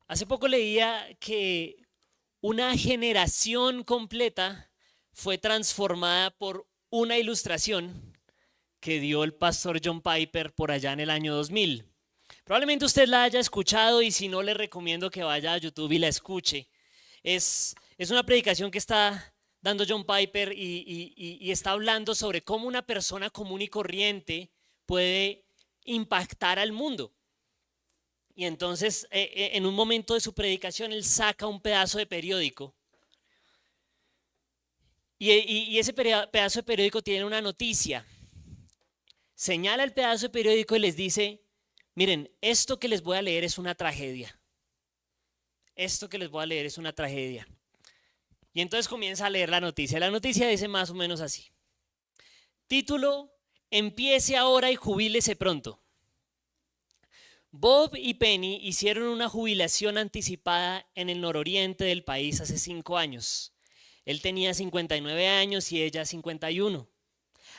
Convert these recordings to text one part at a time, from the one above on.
Hace poco leía que una generación completa fue transformada por una ilustración que dio el pastor John Piper por allá en el año 2000. Probablemente usted la haya escuchado y si no, le recomiendo que vaya a YouTube y la escuche. Es una predicación que está dando John Piper y está hablando sobre cómo una persona común y corriente puede impactar al mundo. Y entonces, en un momento de su predicación, él saca un pedazo de periódico. Y ese pedazo de periódico tiene una noticia. Señala el pedazo de periódico y les dice: miren, esto que les voy a leer es una tragedia. Esto que les voy a leer es una tragedia. Y entonces comienza a leer la noticia. La noticia dice más o menos así. Título: empiece ahora y jubílese pronto. Bob y Penny hicieron una jubilación anticipada en el nororiente del país hace 5 años. Él tenía 59 años y ella 51.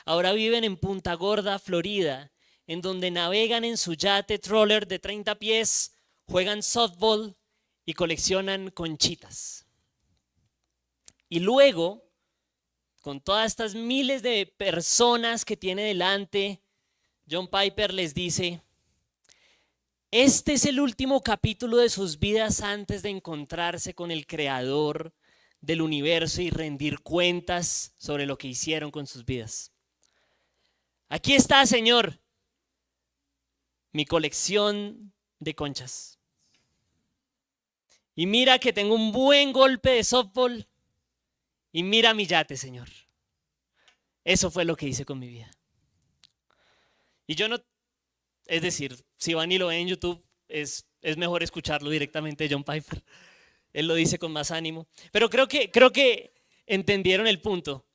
Ahora viven en Punta Gorda, Florida, en donde navegan en su yate trawler de 30 pies, juegan softball y coleccionan conchitas. Y luego, con todas estas miles de personas que tiene delante, John Piper les dice: este es el último capítulo de sus vidas antes de encontrarse con el creador del universo y rendir cuentas sobre lo que hicieron con sus vidas. Aquí está, Señor, mi colección de conchas. Y mira que tengo un buen golpe de softball. Y mira mi yate, Señor. Eso fue lo que hice con mi vida. Y yo no... Es decir, si van y lo ven en YouTube, es mejor escucharlo directamente de John Piper. Él lo dice con más ánimo. Pero creo que entendieron el punto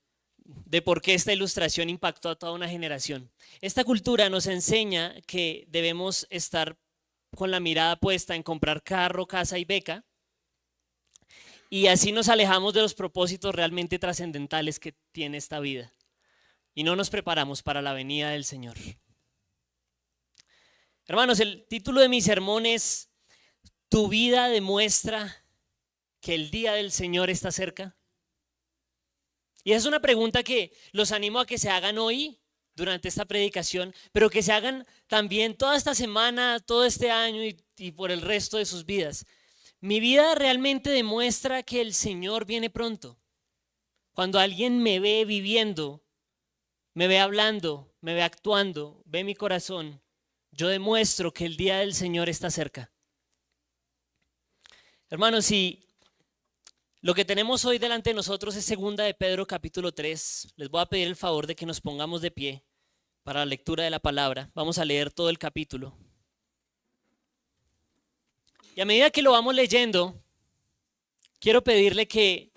de por qué esta ilustración impactó a toda una generación. Esta cultura nos enseña que debemos estar con la mirada puesta en comprar carro, casa y beca. Y así nos alejamos de los propósitos realmente trascendentales que tiene esta vida. Y no nos preparamos para la venida del Señor. Hermanos, el título de mi sermón es: ¿tu vida demuestra que el día del Señor está cerca? Y es una pregunta que los animo a que se hagan hoy durante esta predicación, pero que se hagan también toda esta semana, todo este año y por el resto de sus vidas. ¿Mi vida realmente demuestra que el Señor viene pronto? Cuando alguien me ve viviendo, me ve hablando, me ve actuando, ve mi corazón, yo demuestro que el día del Señor está cerca. Hermanos, si lo que tenemos hoy delante de nosotros es segunda de Pedro capítulo 3, les voy a pedir el favor de que nos pongamos de pie para la lectura de la palabra. Vamos a leer todo el capítulo. Y a medida que lo vamos leyendo, quiero pedirle que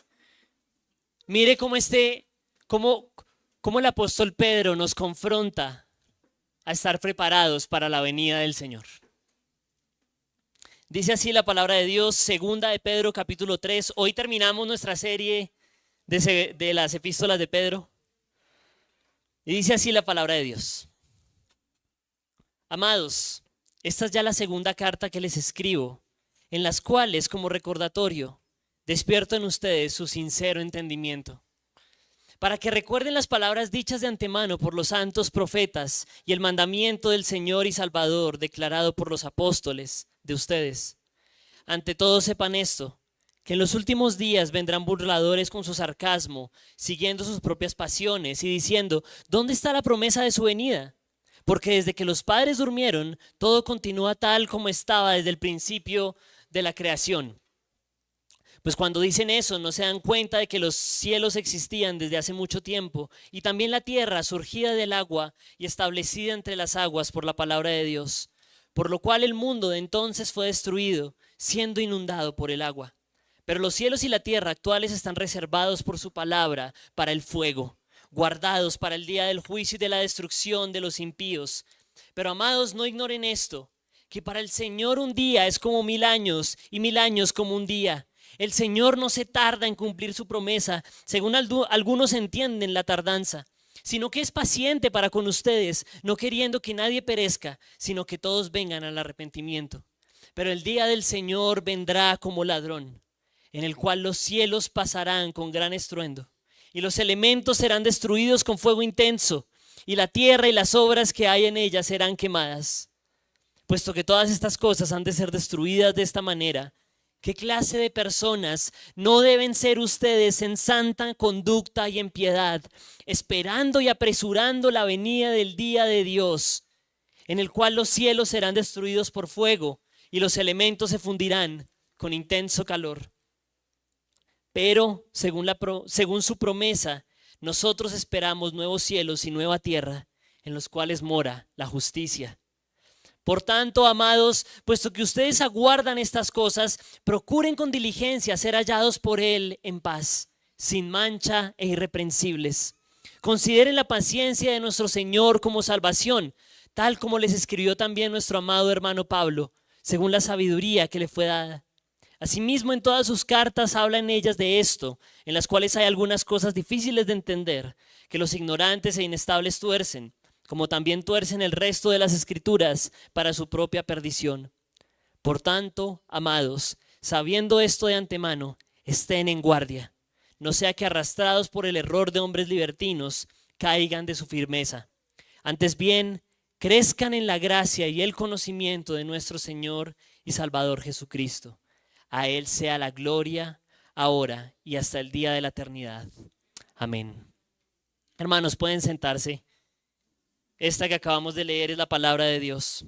mire cómo el apóstol Pedro nos confronta a estar preparados para la venida del Señor. Dice así la palabra de Dios, segunda de Pedro capítulo 3. Hoy terminamos nuestra serie de las epístolas de Pedro. Y dice así la palabra de Dios. Amados, esta es ya la segunda carta que les escribo, en las cuales, como recordatorio, despierto en ustedes su sincero entendimiento, para que recuerden las palabras dichas de antemano por los santos profetas y el mandamiento del Señor y Salvador declarado por los apóstoles de ustedes. Ante todo sepan esto, que en los últimos días vendrán burladores con su sarcasmo, siguiendo sus propias pasiones y diciendo: ¿dónde está la promesa de su venida? Porque desde que los padres durmieron, todo continúa tal como estaba desde el principio de la creación. Pues cuando dicen eso, no se dan cuenta de que los cielos existían desde hace mucho tiempo y también la tierra surgida del agua y establecida entre las aguas por la palabra de Dios, por lo cual el mundo de entonces fue destruido, siendo inundado por el agua. Pero los cielos y la tierra actuales están reservados por su palabra para el fuego, guardados para el día del juicio y de la destrucción de los impíos. Pero amados, no ignoren esto, que para el Señor un día es como 1000 años y 1000 años como un día. El Señor no se tarda en cumplir su promesa, según algunos entienden la tardanza, sino que es paciente para con ustedes, no queriendo que nadie perezca, sino que todos vengan al arrepentimiento. Pero el día del Señor vendrá como ladrón, en el cual los cielos pasarán con gran estruendo, y los elementos serán destruidos con fuego intenso, y la tierra y las obras que hay en ella serán quemadas. Puesto que todas estas cosas han de ser destruidas de esta manera, ¿qué clase de personas no deben ser ustedes en santa conducta y en piedad, esperando y apresurando la venida del día de Dios, en el cual los cielos serán destruidos por fuego y los elementos se fundirán con intenso calor? Pero según su promesa, nosotros esperamos nuevos cielos y nueva tierra, en los cuales mora la justicia. Por tanto, amados, puesto que ustedes aguardan estas cosas, procuren con diligencia ser hallados por Él en paz, sin mancha e irreprensibles. Consideren la paciencia de nuestro Señor como salvación, tal como les escribió también nuestro amado hermano Pablo, según la sabiduría que le fue dada. Asimismo, en todas sus cartas habla en ellas de esto, en las cuales hay algunas cosas difíciles de entender, que los ignorantes e inestables tuercen, como también tuercen el resto de las Escrituras para su propia perdición. Por tanto, amados, sabiendo esto de antemano, estén en guardia, no sea que arrastrados por el error de hombres libertinos, caigan de su firmeza. Antes bien, crezcan en la gracia y el conocimiento de nuestro Señor y Salvador Jesucristo. A Él sea la gloria, ahora y hasta el día de la eternidad. Amén. Hermanos, pueden sentarse. Esta que acabamos de leer es la palabra de Dios.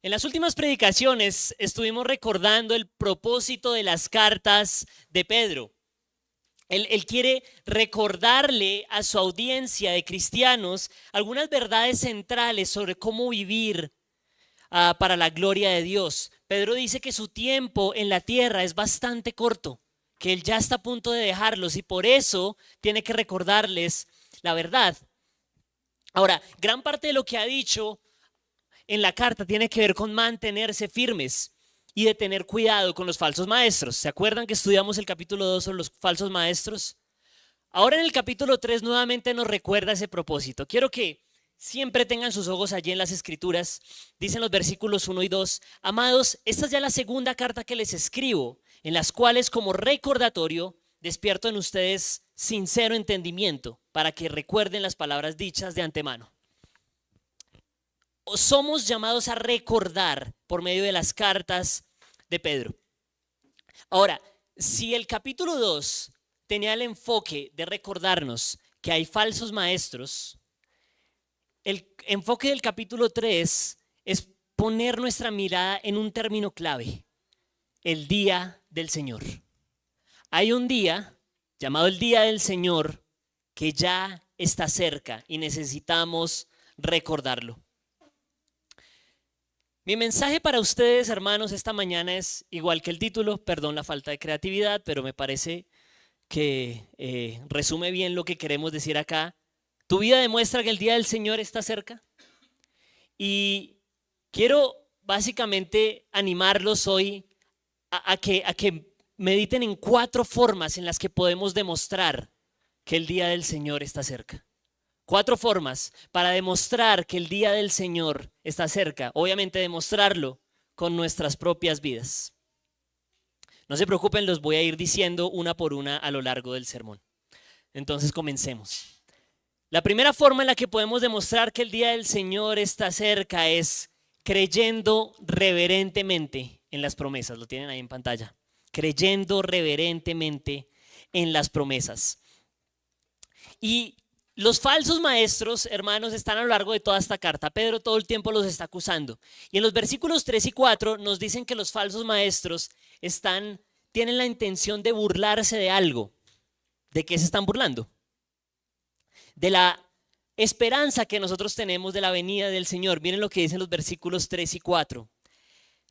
En las últimas predicaciones estuvimos recordando el propósito de las cartas de Pedro. Él quiere recordarle a su audiencia de cristianos algunas verdades centrales sobre cómo vivir para la gloria de Dios. Pedro dice que su tiempo en la tierra es bastante corto, que él ya está a punto de dejarlos y por eso tiene que recordarles la verdad. Ahora, gran parte de lo que ha dicho en la carta tiene que ver con mantenerse firmes y de tener cuidado con los falsos maestros. ¿Se acuerdan que estudiamos el capítulo 2 sobre los falsos maestros? Ahora en el capítulo 3 nuevamente nos recuerda ese propósito. Quiero que siempre tengan sus ojos allí en las Escrituras. Dicen los versículos 1 y 2: Amados, esta es ya la segunda carta que les escribo, en las cuales como recordatorio despierto en ustedes sincero entendimiento, para que recuerden las palabras dichas de antemano. Somos llamados a recordar por medio de las cartas de Pedro. Ahora, si el capítulo 2 tenía el enfoque de recordarnos que hay falsos maestros, el enfoque del capítulo 3 es poner nuestra mirada en un término clave: el día del Señor. Hay un día llamado el día del Señor que ya está cerca y necesitamos recordarlo. Mi mensaje para ustedes, hermanos, esta mañana es igual que el título. Perdón la falta de creatividad, pero me parece que resume bien lo que queremos decir acá. Tu vida demuestra que el día del Señor está cerca. Y quiero básicamente animarlos hoy a que mediten en 4 formas en las que podemos demostrar que el día del Señor está cerca. 4 formas para demostrar que el día del Señor está cerca. Obviamente demostrarlo con nuestras propias vidas. No se preocupen, los voy a ir diciendo una por una a lo largo del sermón. Entonces comencemos. La primera forma en la que podemos demostrar que el día del Señor está cerca es creyendo reverentemente en las promesas. Lo tienen ahí en pantalla. Creyendo reverentemente en las promesas. Y los falsos maestros, hermanos, están a lo largo de toda esta carta. Pedro todo el tiempo los está acusando. Y en los versículos 3 y 4 nos dicen que los falsos maestros tienen la intención de burlarse de algo. ¿De qué se están burlando? De la esperanza que nosotros tenemos de la venida del Señor. Miren lo que dicen los versículos 3 y 4.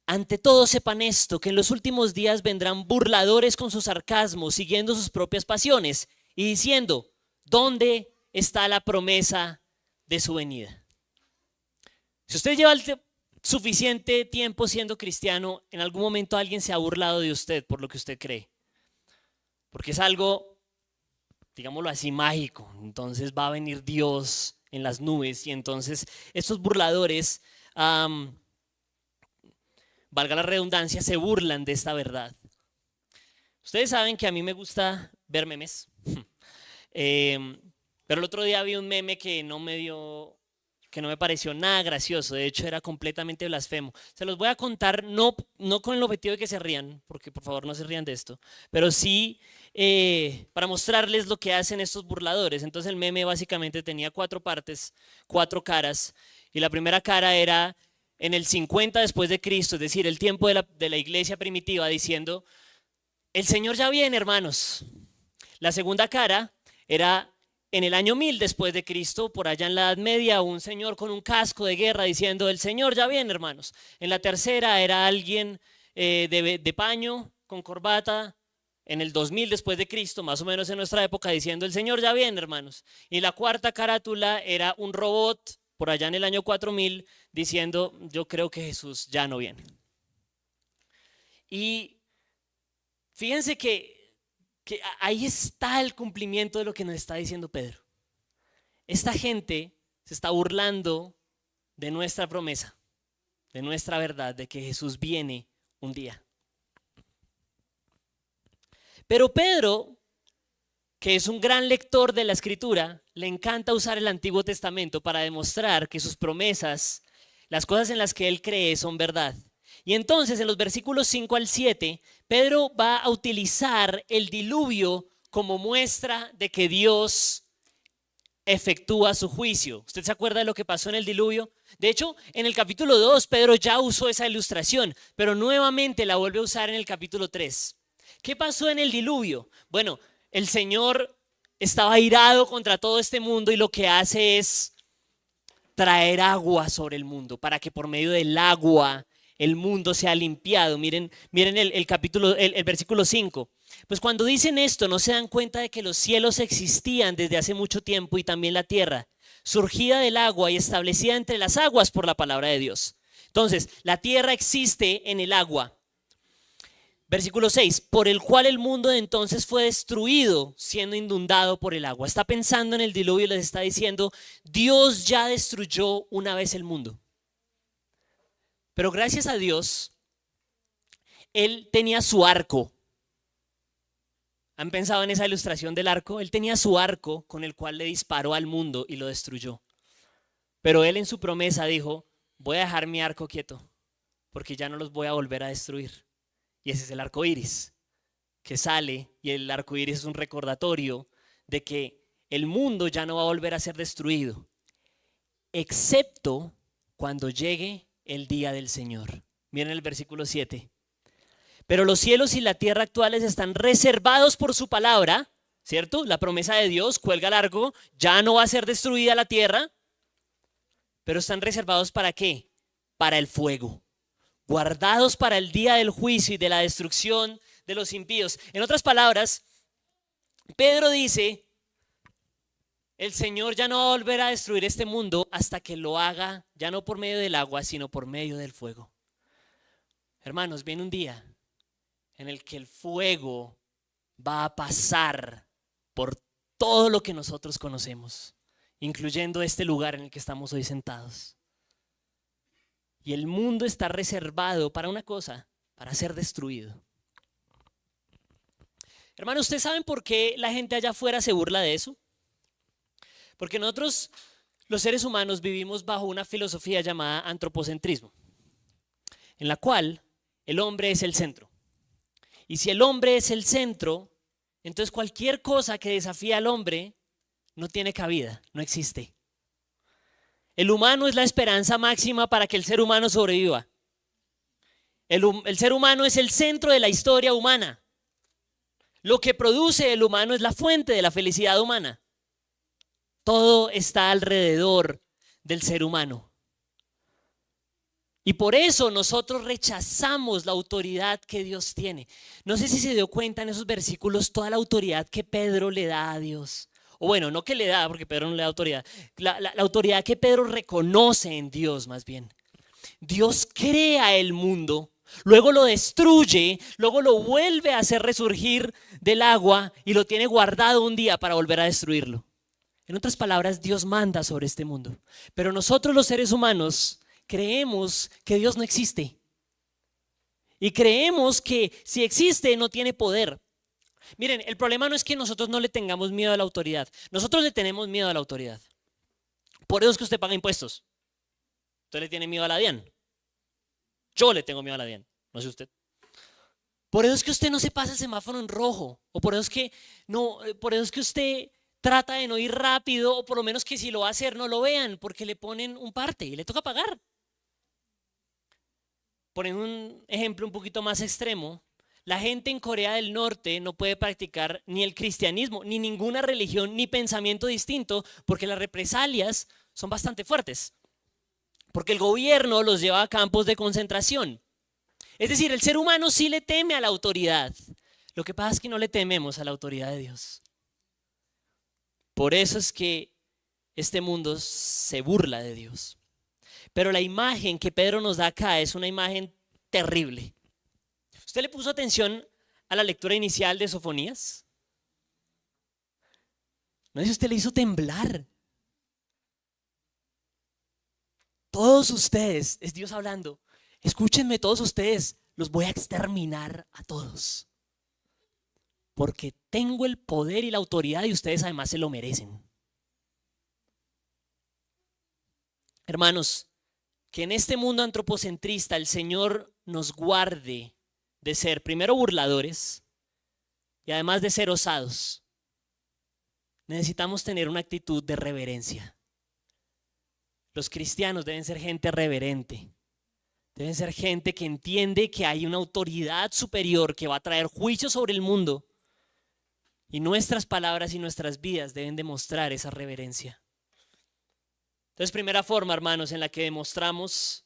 Ante todo sepan esto, que en los últimos días vendrán burladores con sus sarcasmos, siguiendo sus propias pasiones y diciendo: ¿dónde está la promesa de su venida? Si usted lleva suficiente tiempo siendo cristiano, en algún momento alguien se ha burlado de usted por lo que usted cree. Porque es algo digámoslo así, mágico. Entonces va a venir Dios en las nubes y entonces estos burladores, valga la redundancia, se burlan de esta verdad. Ustedes saben que a mí me gusta ver memes, pero el otro día vi un meme que no me pareció nada gracioso, de hecho era completamente blasfemo. Se los voy a contar, no con el objetivo de que se rían, porque por favor no se rían de esto, pero sí para mostrarles lo que hacen estos burladores. Entonces el meme básicamente tenía 4 partes, 4 caras, y la primera cara era en el 50 después de Cristo, es decir, el tiempo de la iglesia primitiva, diciendo, el Señor ya viene, hermanos. La segunda cara era en el año 1000 después de Cristo, por allá en la Edad Media, un señor con un casco de guerra diciendo, el Señor ya viene, hermanos. En la tercera era alguien de paño, con corbata, en el 2000 después de Cristo, más o menos en nuestra época, diciendo, el Señor ya viene, hermanos. Y la cuarta carátula era un robot, por allá en el año 4000, diciendo, yo creo que Jesús ya no viene. Y fíjense que ahí está el cumplimiento de lo que nos está diciendo Pedro. Esta gente se está burlando de nuestra promesa, de nuestra verdad, de que Jesús viene un día. Pero Pedro, que es un gran lector de la Escritura, le encanta usar el Antiguo Testamento para demostrar que sus promesas, las cosas en las que él cree, son verdad. Y entonces en los versículos 5 al 7, Pedro va a utilizar el diluvio como muestra de que Dios efectúa su juicio. ¿Usted se acuerda de lo que pasó en el diluvio? De hecho, en el capítulo 2, Pedro ya usó esa ilustración, pero nuevamente la vuelve a usar en el capítulo 3. ¿Qué pasó en el diluvio? Bueno, el Señor estaba airado contra todo este mundo y lo que hace es traer agua sobre el mundo para que por medio del agua el mundo sea limpiado. Miren el versículo 5. Pues cuando dicen esto, no se dan cuenta de que los cielos existían desde hace mucho tiempo y también la tierra, surgida del agua y establecida entre las aguas por la palabra de Dios. Entonces, la tierra existe en el agua. Versículo 6, por el cual el mundo de entonces fue destruido, siendo inundado por el agua. Está pensando en el diluvio y les está diciendo, Dios ya destruyó una vez el mundo. Pero gracias a Dios, él tenía su arco. ¿Han pensado en esa ilustración del arco? Él tenía su arco con el cual le disparó al mundo y lo destruyó. Pero él en su promesa dijo, voy a dejar mi arco quieto, porque ya no los voy a volver a destruir. Y ese es el arco iris, que sale, y el arco iris es un recordatorio de que el mundo ya no va a volver a ser destruido, excepto cuando llegue el día del Señor. Miren el versículo 7. Pero los cielos y la tierra actuales están reservados por su palabra, ¿cierto? La promesa de Dios cuelga largo, ya no va a ser destruida la tierra, pero están reservados ¿para qué? Para el fuego, guardados para el día del juicio y de la destrucción de los impíos. En otras palabras, Pedro dice, el Señor ya no va a volver a destruir este mundo hasta que lo haga, ya no por medio del agua, sino por medio del fuego. Hermanos, viene un día en el que el fuego va a pasar por todo lo que nosotros conocemos, incluyendo este lugar en el que estamos hoy sentados. Y el mundo está reservado para una cosa, para ser destruido. Hermanos, ¿ustedes saben por qué la gente allá afuera se burla de eso? Porque nosotros, los seres humanos, vivimos bajo una filosofía llamada antropocentrismo, en la cual el hombre es el centro. Y si el hombre es el centro, entonces cualquier cosa que desafía al hombre no tiene cabida, no existe. El humano es la esperanza máxima para que el ser humano sobreviva. El ser humano es el centro de la historia humana. Lo que produce el humano es la fuente de la felicidad humana. Todo está alrededor del ser humano. Y por eso nosotros rechazamos la autoridad que Dios tiene. No sé si se dio cuenta en esos versículos toda la autoridad que Pedro le da a Dios. O bueno, no que le da, porque Pedro no le da autoridad. La autoridad que Pedro reconoce en Dios más bien. Dios crea el mundo luego lo destruye, luego lo vuelve a hacer resurgir del agua y lo tiene guardado un día para volver a destruirlo. En otras palabras, Dios manda sobre este mundo. Pero nosotros los seres humanos creemos que Dios no existe. Y creemos que si existe no tiene poder. Miren, el problema no es que nosotros no le tengamos miedo a la autoridad. Nosotros le tenemos miedo a la autoridad. Por eso es que usted paga impuestos. Usted le tiene miedo a la DIAN. Yo le tengo miedo a la DIAN, no sé usted. Por eso es que usted no se pasa el semáforo en rojo. O por eso es que usted trata de no ir rápido, o por lo menos que si lo va a hacer no lo vean, porque le ponen un parte y le toca pagar. Ponen un ejemplo un poquito más extremo. La gente en Corea del Norte no puede practicar ni el cristianismo, ni ninguna religión, ni pensamiento distinto, porque las represalias son bastante fuertes. Porque el gobierno los lleva a campos de concentración. Es decir, el ser humano sí le teme a la autoridad. Lo que pasa es que no le tememos a la autoridad de Dios. Por eso es que este mundo se burla de Dios. Pero la imagen que Pedro nos da acá es una imagen terrible. ¿Usted le puso atención a la lectura inicial de Sofonías? No sé si usted le hizo temblar. Todos ustedes, es Dios hablando, escúchenme todos ustedes, los voy a exterminar a todos. Porque tengo el poder y la autoridad y ustedes además se lo merecen. Hermanos, que en este mundo antropocentrista el Señor nos guarde de ser primero burladores y además de ser osados. Necesitamos tener una actitud de reverencia. Los cristianos deben ser gente reverente. Deben ser gente que entiende que hay una autoridad superior que va a traer juicio sobre el mundo. Y nuestras palabras y nuestras vidas deben demostrar esa reverencia. Entonces, primera forma, hermanos, en la que demostramos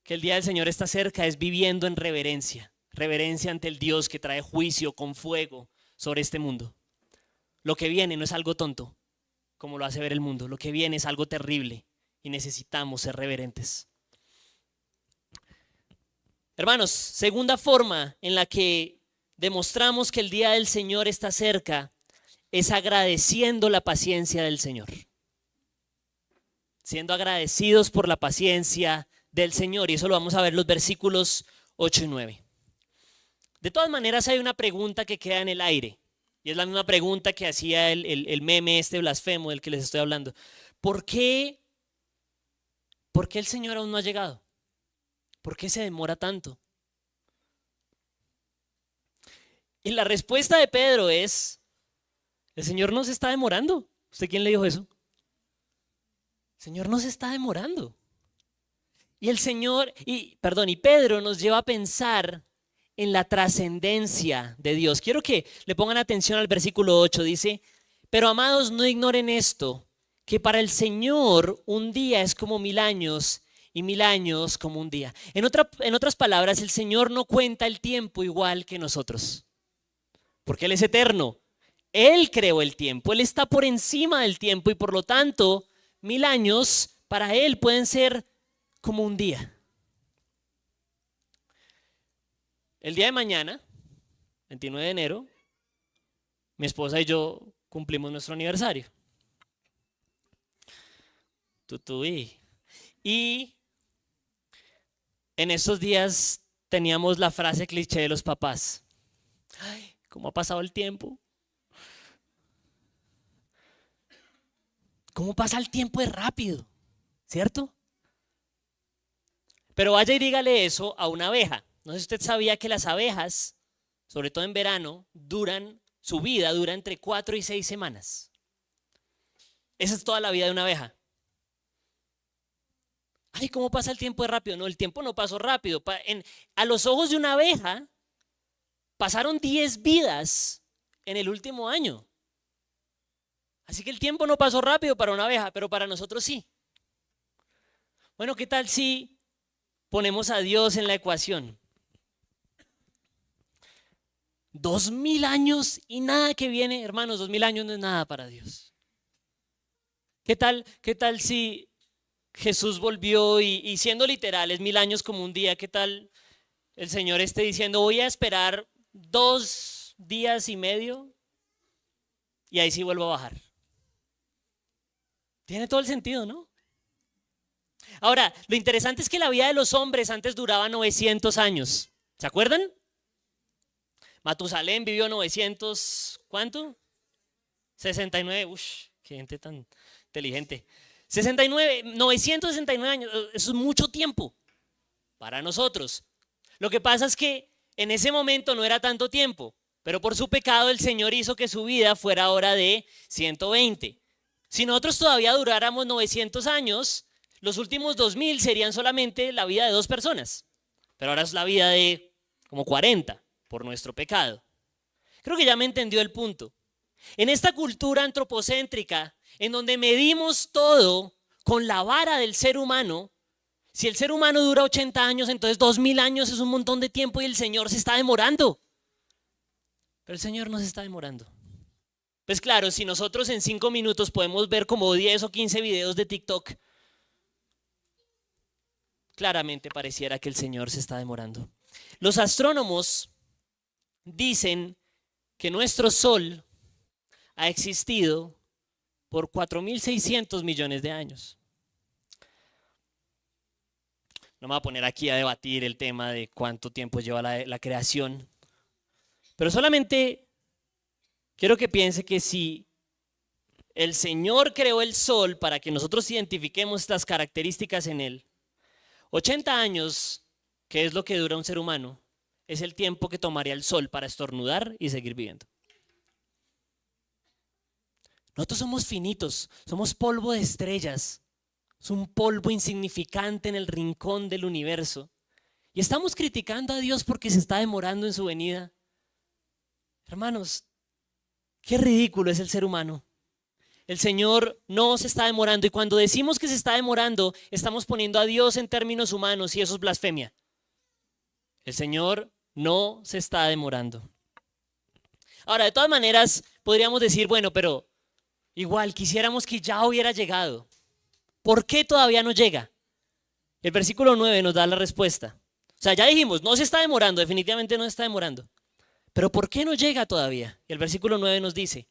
que el día del Señor está cerca es viviendo en reverencia. Reverencia ante el Dios que trae juicio con fuego sobre este mundo. Lo que viene no es algo tonto, como lo hace ver el mundo. Lo que viene es algo terrible y necesitamos ser reverentes. Hermanos, segunda forma en la que demostramos que el día del Señor está cerca es agradeciendo la paciencia del Señor. Siendo agradecidos por la paciencia del Señor. Y eso lo vamos a ver en los versículos 8 y 9. De todas maneras hay una pregunta que queda en el aire. Y es la misma pregunta que hacía el meme este blasfemo del que les estoy hablando. ¿Por qué el Señor aún no ha llegado? ¿Por qué se demora tanto? Y la respuesta de Pedro es, el Señor no se está demorando. ¿Usted quién le dijo eso? El Señor no se está demorando. Y Pedro nos lleva a pensar en la trascendencia de Dios. Quiero que le pongan atención al versículo 8. Dice, pero amados, no ignoren esto, que para el Señor un día es como 1000 años y 1000 años como un día. En otras palabras, el Señor no cuenta el tiempo igual que nosotros, porque Él es eterno. Él creó el tiempo, Él está por encima del tiempo y por lo tanto 1000 años para Él pueden ser como un día. El día de mañana, 29 de enero, mi esposa y yo cumplimos nuestro aniversario. Y en estos días teníamos la frase cliché de los papás. Ay, ¿cómo ha pasado el tiempo? ¿Cómo pasa el tiempo de rápido? ¿Cierto? Pero vaya y dígale eso a una abeja. No sé si usted sabía que las abejas, sobre todo en verano, su vida dura entre 4 y 6 semanas. Esa es toda la vida de una abeja. Ay, ¿cómo pasa el tiempo de rápido? No, el tiempo no pasó rápido. A los ojos de una abeja, pasaron 10 vidas en el último año. Así que el tiempo no pasó rápido para una abeja, pero para nosotros sí. Bueno, ¿qué tal si ponemos a Dios en la ecuación? 2000 años y nada que viene, hermanos, 2000 años no es nada para Dios. ¿Qué tal si Jesús volvió y siendo literal es 1000 años como un día? ¿Qué tal el Señor esté diciendo, voy a esperar 2 días y medio y ahí sí vuelvo a bajar. Tiene todo el sentido, ¿no? Ahora, lo interesante es que la vida de los hombres antes duraba 900 años. ¿Se acuerdan? Matusalén vivió 900, ¿cuánto? 69, qué gente tan inteligente. 969 años, eso es mucho tiempo para nosotros. Lo que pasa es que en ese momento no era tanto tiempo, pero por su pecado el Señor hizo que su vida fuera ahora de 120. Si nosotros todavía duráramos 900 años, los últimos 2000 serían solamente la vida de 2 personas, pero ahora es la vida de como 40 por nuestro pecado. Creo que ya me entendió el punto. En esta cultura antropocéntrica, en donde medimos todo con la vara del ser humano, si el ser humano dura 80 años, entonces 2000 años es un montón de tiempo y el Señor se está demorando. Pero el Señor no se está demorando. Pues claro, si nosotros en 5 minutos podemos ver como 10 o 15 videos de TikTok, claramente pareciera que el Señor se está demorando. Los astrónomos dicen que nuestro Sol ha existido por 4.600 millones de años. No me voy a poner aquí a debatir el tema de cuánto tiempo lleva la creación, pero solamente quiero que piense que si el Señor creó el Sol para que nosotros identifiquemos estas características en él, 80 años, que es lo que dura un ser humano, es el tiempo que tomaría el Sol para estornudar y seguir viviendo. Nosotros somos finitos, somos polvo de estrellas, es un polvo insignificante en el rincón del universo. Y estamos criticando a Dios porque se está demorando en su venida. Hermanos, qué ridículo es el ser humano. El Señor no se está demorando, y cuando decimos que se está demorando, estamos poniendo a Dios en términos humanos y eso es blasfemia. El Señor no se está demorando. Ahora, de todas maneras, podríamos decir, bueno, pero igual quisiéramos que ya hubiera llegado. ¿Por qué todavía no llega? El versículo 9 nos da la respuesta. O sea, ya dijimos, no se está demorando, definitivamente no se está demorando. Pero ¿por qué no llega todavía? Y el versículo 9 nos dice,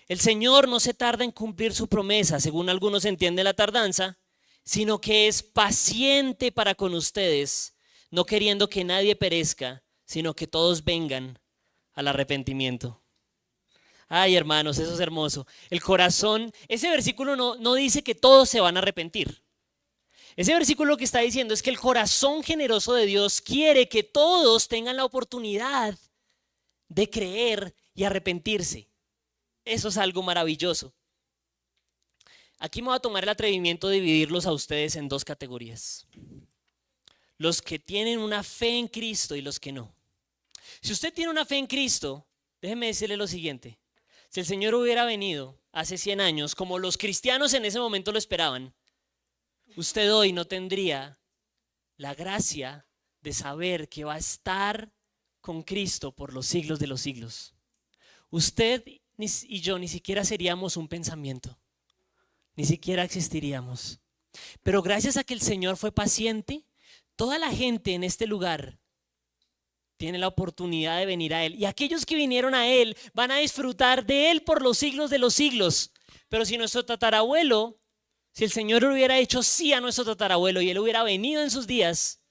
el Señor no se tarda en cumplir su promesa, según algunos entienden la tardanza, sino que es paciente para con ustedes, no queriendo que nadie perezca, sino que todos vengan al arrepentimiento. Ay, hermanos, eso es hermoso. El corazón, ese versículo no dice que todos se van a arrepentir. Ese versículo lo que está diciendo es que el corazón generoso de Dios quiere que todos tengan la oportunidad de creer y arrepentirse. Eso es algo maravilloso. Aquí me voy a tomar el atrevimiento de dividirlos a ustedes en 2 categorías. Los que tienen una fe en Cristo y los que no. Si usted tiene una fe en Cristo, déjeme decirle lo siguiente. Si el Señor hubiera venido hace 100 años, como los cristianos en ese momento lo esperaban, usted hoy no tendría la gracia de saber que va a estar con Cristo por los siglos de los siglos. Usted y yo ni siquiera seríamos un pensamiento, ni siquiera existiríamos. Pero gracias a que el Señor fue paciente, toda la gente en este lugar tiene la oportunidad de venir a Él. Y aquellos que vinieron a Él van a disfrutar de Él por los siglos de los siglos. Pero si nuestro tatarabuelo, si el Señor hubiera hecho sí a nuestro tatarabuelo y Él hubiera venido en sus días,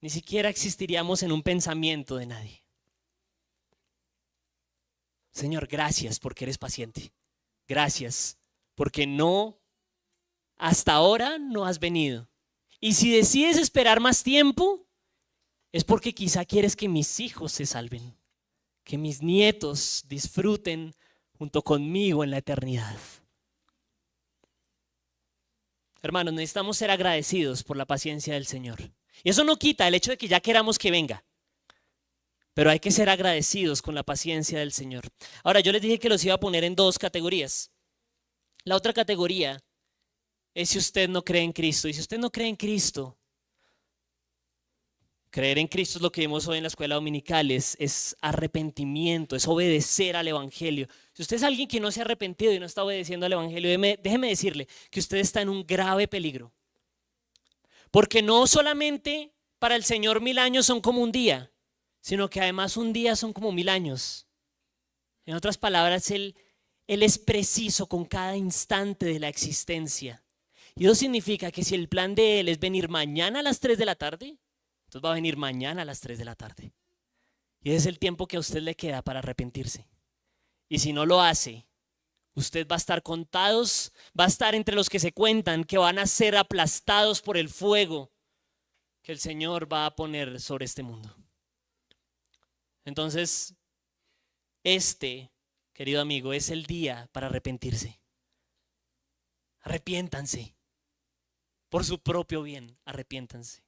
ni siquiera existiríamos en un pensamiento de nadie. Señor, gracias porque eres paciente. Gracias porque hasta ahora no has venido. Y si decides esperar más tiempo, es porque quizá quieres que mis hijos se salven, que mis nietos disfruten junto conmigo en la eternidad. Hermanos, necesitamos ser agradecidos por la paciencia del Señor. Y eso no quita el hecho de que ya queramos que venga. Pero hay que ser agradecidos con la paciencia del Señor. Ahora, yo les dije que los iba a poner en 2 categorías. La otra categoría es si usted no cree en Cristo. Y si usted no cree en Cristo, creer en Cristo es lo que vimos hoy en la escuela dominical, es arrepentimiento, es obedecer al Evangelio. Si usted es alguien que no se ha arrepentido y no está obedeciendo al Evangelio, déjeme decirle que usted está en un grave peligro. Porque no solamente para el Señor 1000 años son como un día, sino que además un día son como 1000 años. En otras palabras, Él es preciso con cada instante de la existencia. Y eso significa que si el plan de Él es venir mañana a las 3 de la tarde, entonces va a venir mañana a las 3 de la tarde. Y ese es el tiempo que a usted le queda para arrepentirse. Y si no lo hace, usted va a estar contados, va a estar entre los que se cuentan, que van a ser aplastados por el fuego que el Señor va a poner sobre este mundo. Entonces, querido amigo, es el día para arrepentirse. Arrepiéntanse. Por su propio bien, arrepiéntanse.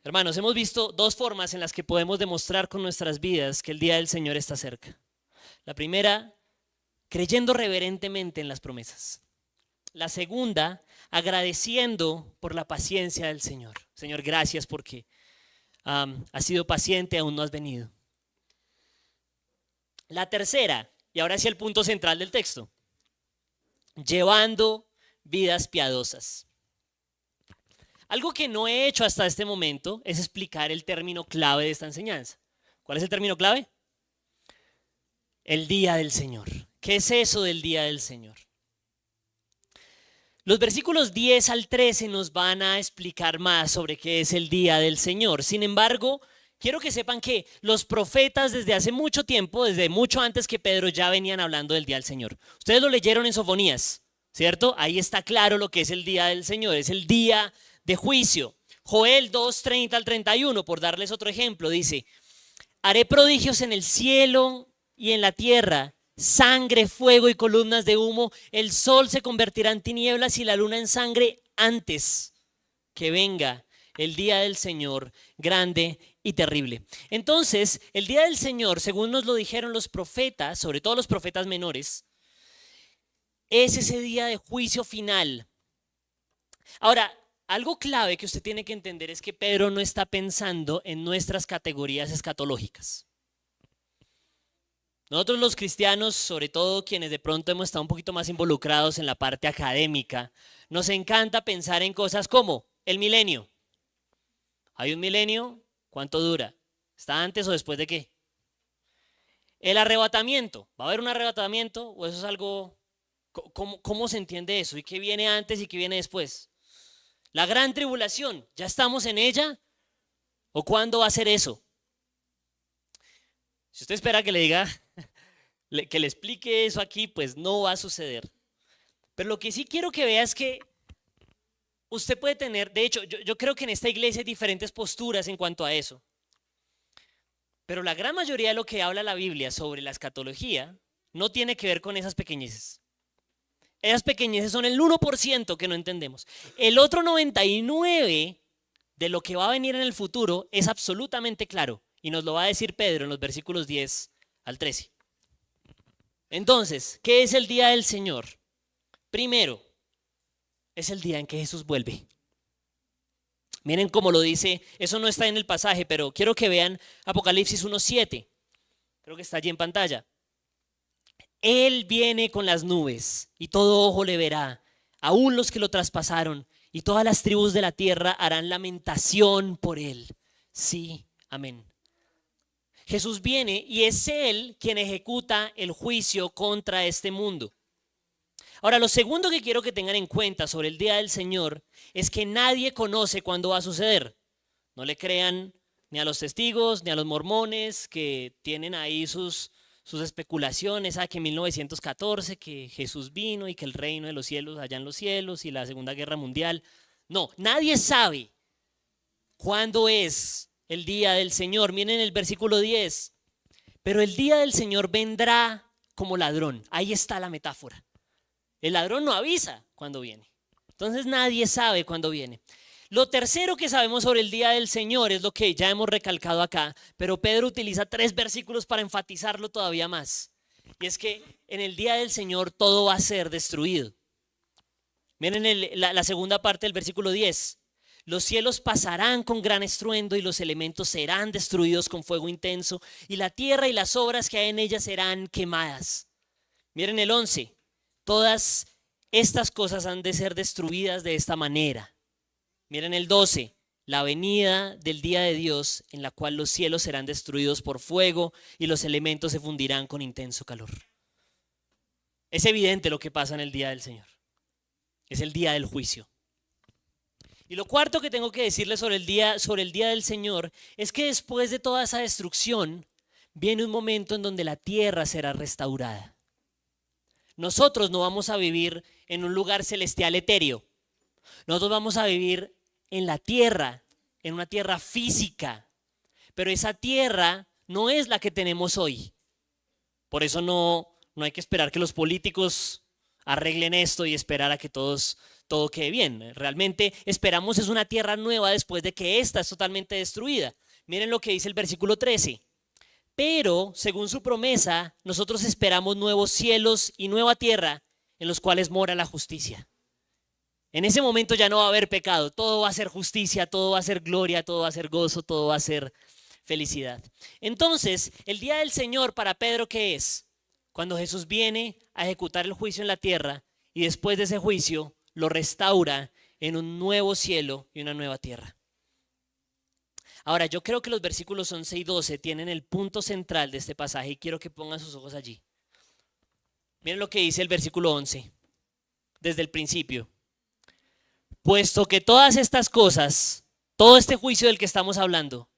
Hermanos, hemos visto dos formas en las que podemos demostrar con nuestras vidas que el día del Señor está cerca. La primera, creyendo reverentemente en las promesas. La segunda, agradeciendo por la paciencia del Señor. Señor, gracias porque has sido paciente, aún no has venido. La tercera, y ahora sí el punto central del texto, llevando vidas piadosas. Algo que no he hecho hasta este momento es explicar el término clave de esta enseñanza. ¿Cuál es el término clave? El día del Señor. ¿Qué es eso del día del Señor? Los versículos 10 al 13 nos van a explicar más sobre qué es el día del Señor. Sin embargo, quiero que sepan que los profetas desde hace mucho tiempo, desde mucho antes que Pedro, ya venían hablando del día del Señor. Ustedes lo leyeron en Sofonías, ¿cierto? Ahí está claro lo que es el día del Señor, es el día de juicio. Joel 2, 30 al 31, por darles otro ejemplo, dice: haré prodigios en el cielo y en la tierra, sangre, fuego y columnas de humo. El sol se convertirá en tinieblas y la luna en sangre antes que venga el día del Señor grande y terrible. Entonces, el día del Señor, según nos lo dijeron los profetas, sobre todo los profetas menores, es ese día de juicio final. Ahora, algo clave que usted tiene que entender es que Pedro no está pensando en nuestras categorías escatológicas. Nosotros los cristianos, sobre todo quienes de pronto hemos estado un poquito más involucrados en la parte académica, nos encanta pensar en cosas como el milenio. ¿Hay un milenio? ¿Cuánto dura? ¿Está antes o después de qué? El arrebatamiento. ¿Va a haber un arrebatamiento o eso es algo? ¿Cómo se entiende eso? ¿Y qué viene antes y qué viene después? La gran tribulación, ¿ya estamos en ella? ¿O cuándo va a ser eso? Si usted espera que le diga, que le explique eso aquí, pues no va a suceder. Pero lo que sí quiero que vea es que usted puede tener, de hecho, yo creo que en esta iglesia hay diferentes posturas en cuanto a eso. Pero la gran mayoría de lo que habla la Biblia sobre la escatología no tiene que ver con esas pequeñeces. Esas pequeñeces son el 1% que no entendemos. El otro 99% de lo que va a venir en el futuro es absolutamente claro. Y nos lo va a decir Pedro en los versículos 10 al 13. Entonces, ¿qué es el día del Señor? Primero, es el día en que Jesús vuelve. Miren cómo lo dice, eso no está en el pasaje, pero quiero que vean Apocalipsis 1:7. Creo que está allí en pantalla. Él viene con las nubes y todo ojo le verá, aún los que lo traspasaron, y todas las tribus de la tierra harán lamentación por él. Sí, amén. Jesús viene y es Él quien ejecuta el juicio contra este mundo. Ahora, lo segundo que quiero que tengan en cuenta sobre el día del Señor es que nadie conoce cuándo va a suceder. No le crean ni a los testigos ni a los mormones que tienen ahí sus especulaciones, que 1914, que Jesús vino y que el reino de los cielos allá en los cielos y la Segunda Guerra Mundial. No, nadie sabe cuándo es el día del Señor. Miren el versículo 10. Pero el día del Señor vendrá como ladrón. Ahí está la metáfora. El ladrón no avisa cuándo viene. Entonces nadie sabe cuándo viene. Lo tercero que sabemos sobre el día del Señor es lo que ya hemos recalcado acá, pero Pedro utiliza 3 versículos para enfatizarlo todavía más. Y es que en el día del Señor todo va a ser destruido. Miren la segunda parte del versículo 10. Los cielos pasarán con gran estruendo y los elementos serán destruidos con fuego intenso y la tierra y las obras que hay en ella serán quemadas. Miren el 11. Todas estas cosas han de ser destruidas de esta manera. Miren el 12, la venida del día de Dios en la cual los cielos serán destruidos por fuego y los elementos se fundirán con intenso calor. Es evidente lo que pasa en el día del Señor. Es el día del juicio. Y lo cuarto que tengo que decirles sobre el día del Señor es que después de toda esa destrucción viene un momento en donde la tierra será restaurada. Nosotros no vamos a vivir en un lugar celestial etéreo. Nosotros vamos a vivir en la tierra, en una tierra física. Pero esa tierra no es la que tenemos hoy. Por eso no hay que esperar que los políticos arreglen esto y esperar a que todo quede bien. Realmente esperamos es una tierra nueva después de que esta es totalmente destruida. Miren lo que dice el versículo 13. Pero, según su promesa, nosotros esperamos nuevos cielos y nueva tierra en los cuales mora la justicia. En ese momento ya no va a haber pecado, todo va a ser justicia, todo va a ser gloria, todo va a ser gozo, todo va a ser felicidad. Entonces, el día del Señor para Pedro, ¿qué es? Cuando Jesús viene a ejecutar el juicio en la tierra y después de ese juicio lo restaura en un nuevo cielo y una nueva tierra. Ahora, yo creo que los versículos 11 y 12 tienen el punto central de este pasaje y quiero que pongan sus ojos allí. Miren lo que dice el versículo 11, desde el principio. Puesto que todas estas cosas, todo este juicio del que estamos hablando,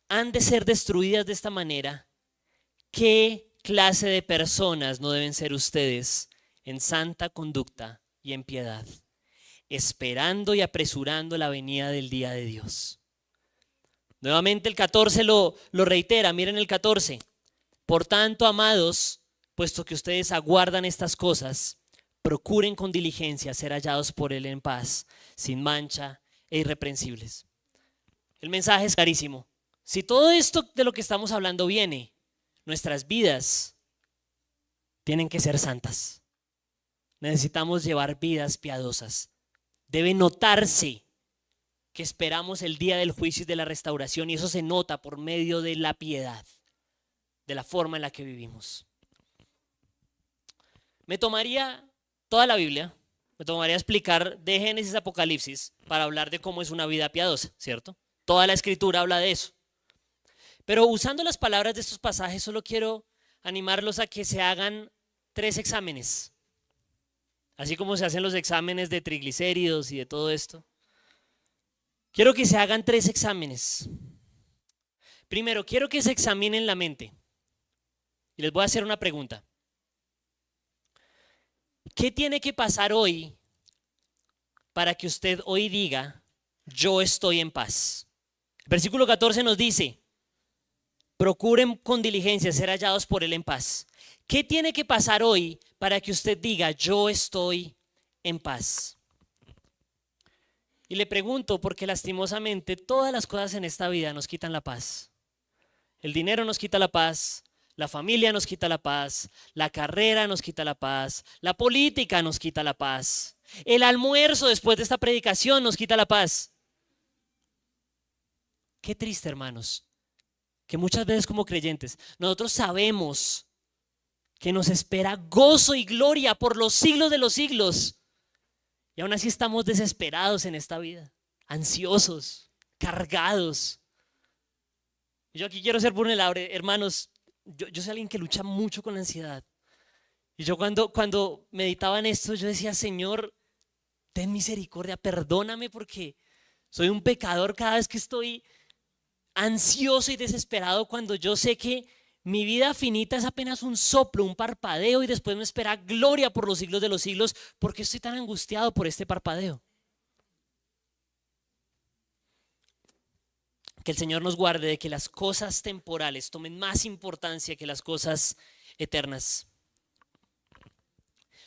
han de ser destruidas de esta manera, ¿qué clase de personas no deben ser ustedes en santa conducta y en piedad, esperando y apresurando la venida del día de Dios? Nuevamente el 14 lo reitera, miren el 14. Por tanto, amados, puesto que ustedes aguardan estas cosas, procuren con diligencia ser hallados por Él en paz, sin mancha e irreprensibles. El mensaje es clarísimo. Si todo esto de lo que estamos hablando viene, nuestras vidas tienen que ser santas. Necesitamos llevar vidas piadosas. Debe notarse que esperamos el día del juicio y de la restauración, y eso se nota por medio de la piedad, de la forma en la que vivimos. Me tomaría toda la Biblia, me tomaría explicar de Génesis a Apocalipsis para hablar de cómo es una vida piadosa, ¿cierto? Toda la escritura habla de eso. Pero usando las palabras de estos pasajes, solo quiero animarlos a que se hagan 3 exámenes. Así como se hacen los exámenes de triglicéridos y de todo esto. Quiero que se hagan 3 exámenes. Primero, quiero que se examinen la mente. Y les voy a hacer una pregunta. ¿Qué tiene que pasar hoy para que usted hoy diga, yo estoy en paz? El versículo 14 nos dice, procuren con diligencia ser hallados por Él en paz. ¿Qué tiene que pasar hoy para que usted diga, yo estoy en paz? Y le pregunto porque lastimosamente todas las cosas en esta vida nos quitan la paz. El dinero nos quita la paz, la familia nos quita la paz, la carrera nos quita la paz, la política nos quita la paz, el almuerzo después de esta predicación nos quita la paz. Qué triste, hermanos, que muchas veces como creyentes nosotros sabemos que nos espera gozo y gloria por los siglos de los siglos. Y aún así estamos desesperados en esta vida, ansiosos, cargados. Yo aquí quiero ser vulnerable, hermanos. Yo soy alguien que lucha mucho con la ansiedad. Y yo cuando meditaba en esto, yo decía, Señor, ten misericordia, perdóname porque soy un pecador cada vez que estoy ansioso y desesperado, cuando yo sé que mi vida finita es apenas un soplo, un parpadeo y después me espera gloria por los siglos de los siglos. ¿Por qué estoy tan angustiado por este parpadeo? Que el Señor nos guarde de que las cosas temporales tomen más importancia que las cosas eternas.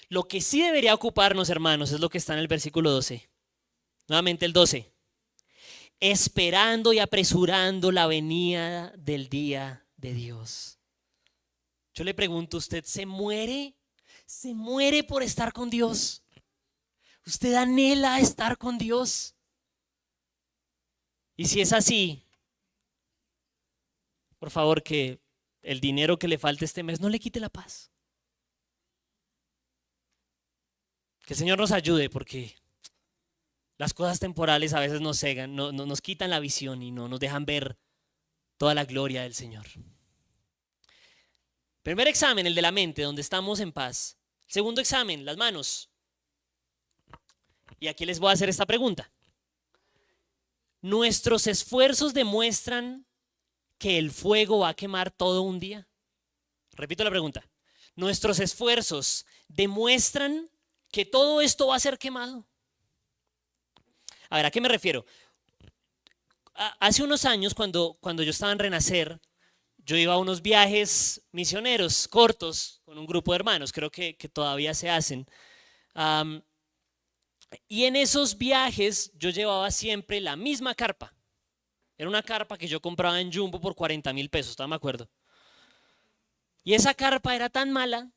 Lo que sí debería ocuparnos, hermanos, es lo que está en el versículo 12. Nuevamente el 12. Esperando y apresurando la venida del día de Dios. Yo le pregunto, ¿usted se muere? ¿Se muere por estar con Dios? ¿Usted anhela estar con Dios? Y si es así, por favor, que el dinero que le falte este mes no le quite la paz. Que el Señor nos ayude porque Las cosas temporales a veces nos cegan, nos quitan la visión y no nos dejan ver toda la gloria del Señor. Primer examen, el de la mente, donde estamos en paz. Segundo examen, las manos. Y aquí les voy a hacer esta pregunta. ¿Nuestros esfuerzos demuestran que el fuego va a quemar todo un día? Repito la pregunta. ¿Nuestros esfuerzos demuestran que todo esto va a ser quemado? A ver, ¿a qué me refiero? Hace unos años, cuando yo estaba en Renacer, yo iba a unos viajes misioneros cortos con un grupo de hermanos, creo que todavía se hacen. Y en esos viajes yo llevaba siempre la misma carpa. Era una carpa que yo compraba en Jumbo por 40.000 pesos, todavía me acuerdo. Y esa carpa era tan mala,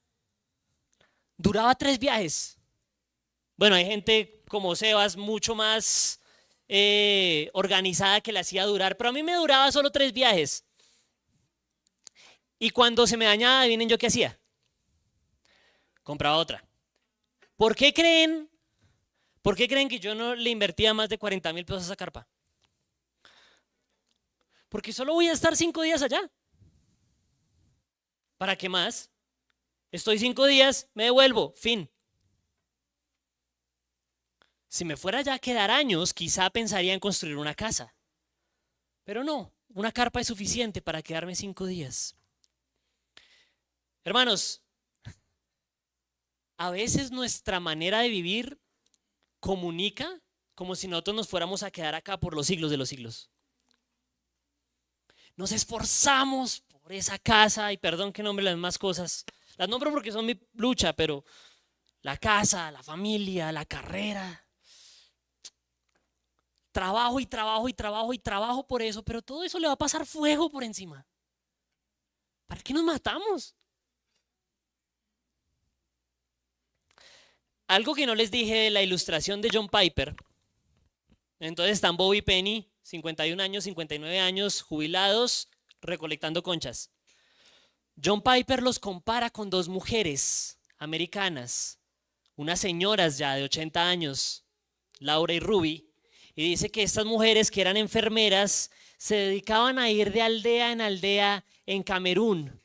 duraba 3 viajes. Bueno, hay gente como Sebas mucho más organizada que la hacía durar, pero a mí me duraba solo 3 viajes. Y cuando se me dañaba, adivinen yo qué hacía. Compraba otra. ¿Por qué creen que yo no le invertía más de 40.000 pesos a esa carpa? Porque solo voy a estar 5 días allá. ¿Para qué más? Estoy 5 días, me devuelvo, fin. Si me fuera ya a quedar años, quizá pensaría en construir una casa. Pero no, una carpa es suficiente para quedarme 5 días. Hermanos, a veces nuestra manera de vivir comunica como si nosotros nos fuéramos a quedar acá por los siglos de los siglos. Nos esforzamos por esa casa, y perdón que nombre las demás cosas. Las nombro porque son mi lucha, pero la casa, la familia, la carrera. Trabajo y trabajo y trabajo y trabajo por eso, pero todo eso le va a pasar fuego por encima. ¿Para qué nos matamos? Algo que no les dije de la ilustración de John Piper. Entonces están Bob y Penny, 51 años, 59 años, jubilados, recolectando conchas. John Piper los compara con 2 mujeres americanas, unas señoras ya de 80 años, Laura y Ruby, y dice que estas mujeres que eran enfermeras se dedicaban a ir de aldea en aldea en Camerún,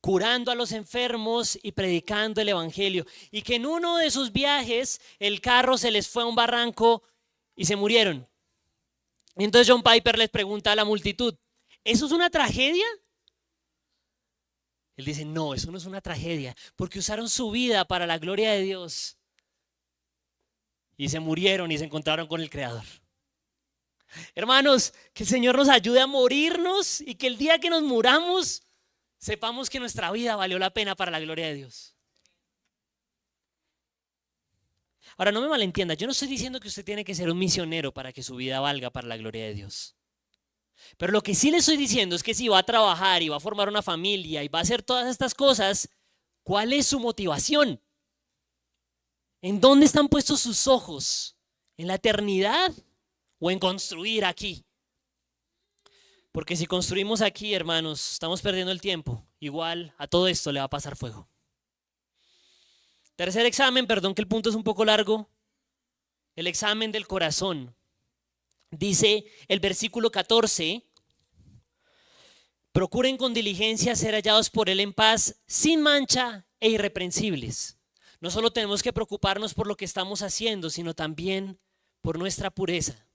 curando a los enfermos y predicando el evangelio, y que en uno de sus viajes el carro se les fue a un barranco y se murieron. Y entonces John Piper les pregunta a la multitud, ¿eso es una tragedia? Él dice, no, eso no es una tragedia, porque usaron su vida para la gloria de Dios y se murieron y se encontraron con el Creador. Hermanos, que el Señor nos ayude a morirnos y que el día que nos muramos sepamos que nuestra vida valió la pena para la gloria de Dios. Ahora, no me malentienda, yo no estoy diciendo que usted tiene que ser un misionero para que su vida valga para la gloria de Dios. Pero lo que sí le estoy diciendo es que si va a trabajar y va a formar una familia y va a hacer todas estas cosas, ¿cuál es su motivación? ¿En dónde están puestos sus ojos? ¿En la eternidad o en construir aquí? Porque si construimos aquí, hermanos, estamos perdiendo el tiempo. Igual a todo esto le va a pasar fuego. Tercer examen, perdón que el punto es un poco largo. El examen del corazón. Dice el versículo 14, procuren con diligencia ser hallados por Él en paz, sin mancha e irreprensibles. No solo tenemos que preocuparnos por lo que estamos haciendo, sino también por nuestra pureza.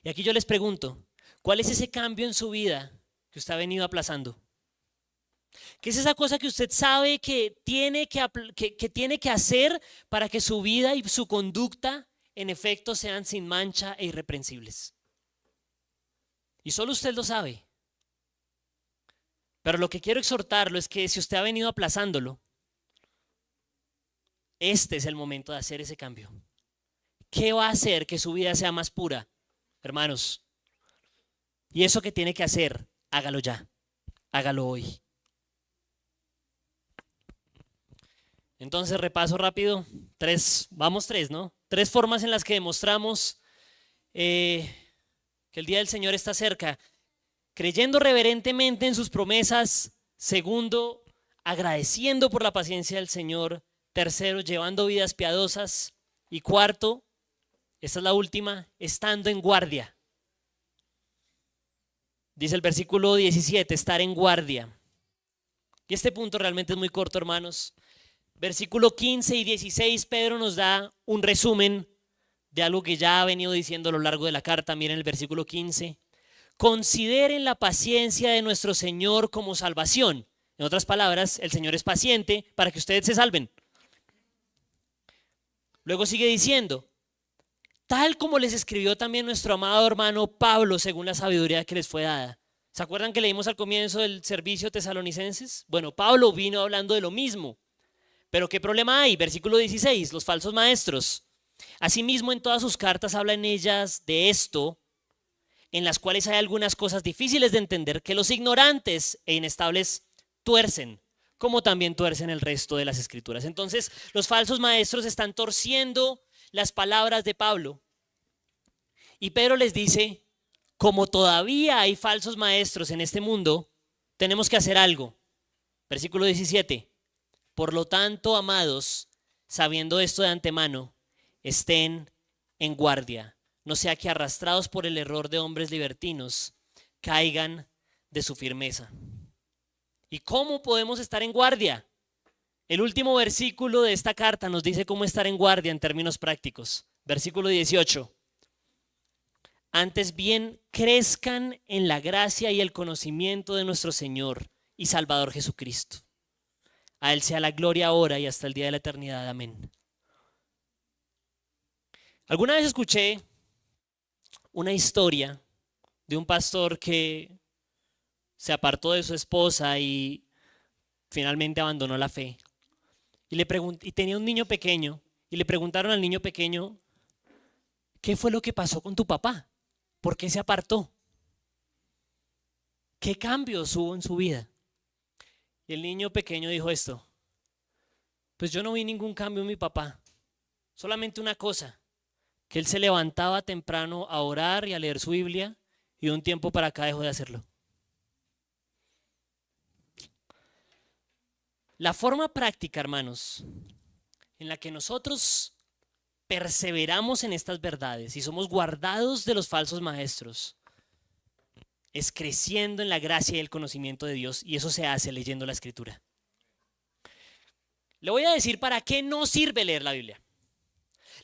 Y aquí yo les pregunto, ¿cuál es ese cambio en su vida que usted ha venido aplazando? ¿Qué es esa cosa que usted sabe que tiene que hacer para que su vida y su conducta en efecto sean sin mancha e irreprensibles? Y solo usted lo sabe. Pero lo que quiero exhortarlo es que si usted ha venido aplazándolo, este es el momento de hacer ese cambio. ¿Qué va a hacer que su vida sea más pura? Hermanos, y eso que tiene que hacer, hágalo ya, hágalo hoy. Entonces, repaso rápido, 3, ¿no? 3 formas en las que demostramos que el día del Señor está cerca. Creyendo reverentemente en sus promesas. Segundo, agradeciendo por la paciencia del Señor. Tercero, llevando vidas piadosas. Y cuarto, Esta es la última, estando en guardia. Dice el versículo 17, estar en guardia. Y este punto realmente es muy corto, hermanos. Versículo 15 y 16, Pedro nos da un resumen de algo que ya ha venido diciendo a lo largo de la carta. Miren el versículo 15. Consideren la paciencia de nuestro Señor como salvación. En otras palabras, el Señor es paciente para que ustedes se salven. Luego sigue diciendo, tal como les escribió también nuestro amado hermano Pablo según la sabiduría que les fue dada. ¿Se acuerdan que leímos al comienzo del servicio tesalonicenses? Bueno, Pablo vino hablando de lo mismo. Pero ¿qué problema hay? Versículo 16, los falsos maestros. Asimismo, en todas sus cartas hablan ellas de esto, en las cuales hay algunas cosas difíciles de entender que los ignorantes e inestables tuercen, como también tuercen el resto de las escrituras. Entonces, los falsos maestros están torciendo las palabras de Pablo. Y Pedro les dice, como todavía hay falsos maestros en este mundo, tenemos que hacer algo. Versículo 17. Por lo tanto, amados, sabiendo esto de antemano, estén en guardia, no sea que arrastrados por el error de hombres libertinos, caigan de su firmeza. ¿Y cómo podemos estar en guardia? El último versículo de esta carta nos dice cómo estar en guardia en términos prácticos. Versículo 18. Antes bien, crezcan en la gracia y el conocimiento de nuestro Señor y Salvador Jesucristo. A Él sea la gloria ahora y hasta el día de la eternidad. Amén. Alguna vez escuché una historia de un pastor que se apartó de su esposa y finalmente abandonó la fe. Y tenía un niño pequeño y le preguntaron al niño pequeño, ¿qué fue lo que pasó con tu papá? ¿Por qué se apartó? ¿Qué cambios hubo en su vida? Y el niño pequeño dijo esto, pues yo no vi ningún cambio en mi papá, solamente una cosa, que él se levantaba temprano a orar y a leer su Biblia y de un tiempo para acá dejó de hacerlo. La forma práctica, hermanos, en la que nosotros perseveramos en estas verdades y somos guardados de los falsos maestros, es creciendo en la gracia y el conocimiento de Dios, y eso se hace leyendo la Escritura. Le voy a decir para qué no sirve leer la Biblia.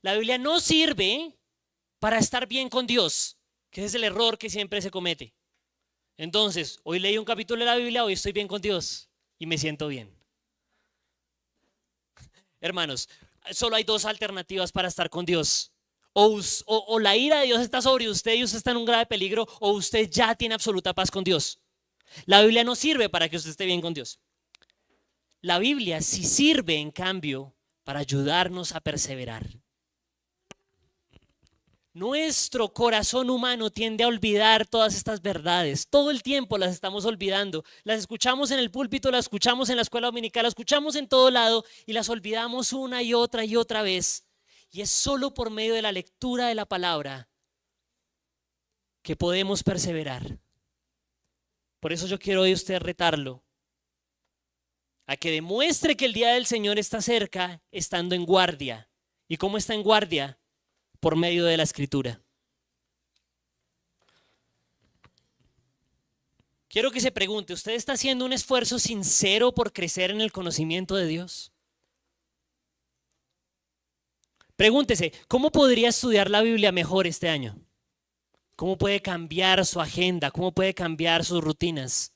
La Biblia no sirve para estar bien con Dios, que ese es el error que siempre se comete. Entonces, hoy leí un capítulo de la Biblia, hoy estoy bien con Dios y me siento bien. Hermanos, solo hay dos alternativas para estar con Dios. O la ira de Dios está sobre usted y usted está en un grave peligro, o usted ya tiene absoluta paz con Dios. La Biblia no sirve para que usted esté bien con Dios. La Biblia sí sirve, en cambio, para ayudarnos a perseverar. Nuestro corazón humano tiende a olvidar todas estas verdades. Todo el tiempo las estamos olvidando. Las escuchamos en el púlpito, las escuchamos en la escuela dominical, las escuchamos en todo lado y las olvidamos una y otra vez. Y es solo por medio de la lectura de la palabra que podemos perseverar. Por eso yo quiero hoy usted retarlo a que demuestre que el día del Señor está cerca, estando en guardia. ¿Y cómo está en guardia? Por medio de la Escritura. Quiero que se pregunte, ¿usted está haciendo un esfuerzo sincero por crecer en el conocimiento de Dios? Pregúntese, ¿cómo podría estudiar la Biblia mejor este año? ¿Cómo puede cambiar su agenda? ¿Cómo puede cambiar sus rutinas?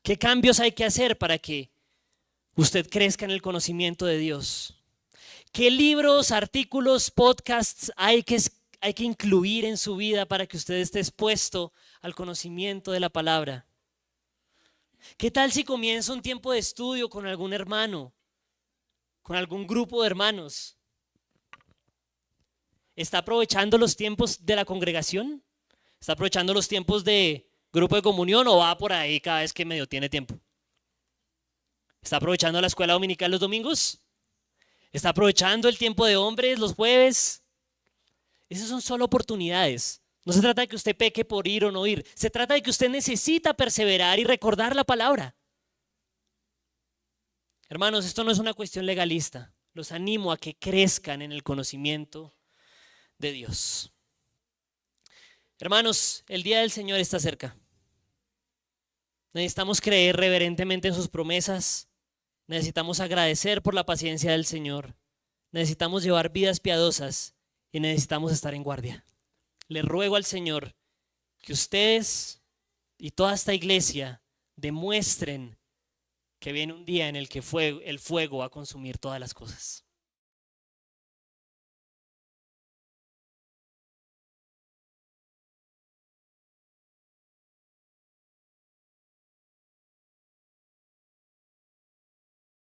¿Qué cambios hay que hacer para que usted crezca en el conocimiento de Dios? ¿Qué libros, artículos, podcasts hay que incluir en su vida para que usted esté expuesto al conocimiento de la palabra? ¿Qué tal si comienza un tiempo de estudio con algún hermano, con algún grupo de hermanos? ¿Está aprovechando los tiempos de la congregación? ¿Está aprovechando los tiempos de grupo de comunión o va por ahí cada vez que medio tiene tiempo? ¿Está aprovechando la escuela dominical los domingos? ¿Está aprovechando el tiempo de hombres los jueves? Esas son solo oportunidades. No se trata de que usted peque por ir o no ir. Se trata de que usted necesita perseverar y recordar la palabra. Hermanos, esto no es una cuestión legalista. Los animo a que crezcan en el conocimiento de Dios. Hermanos, el día del Señor está cerca. Necesitamos creer reverentemente en sus promesas. Necesitamos agradecer por la paciencia del Señor. Necesitamos llevar vidas piadosas y necesitamos estar en guardia. Le ruego al Señor que ustedes y toda esta iglesia demuestren que viene un día en el que el fuego va a consumir todas las cosas.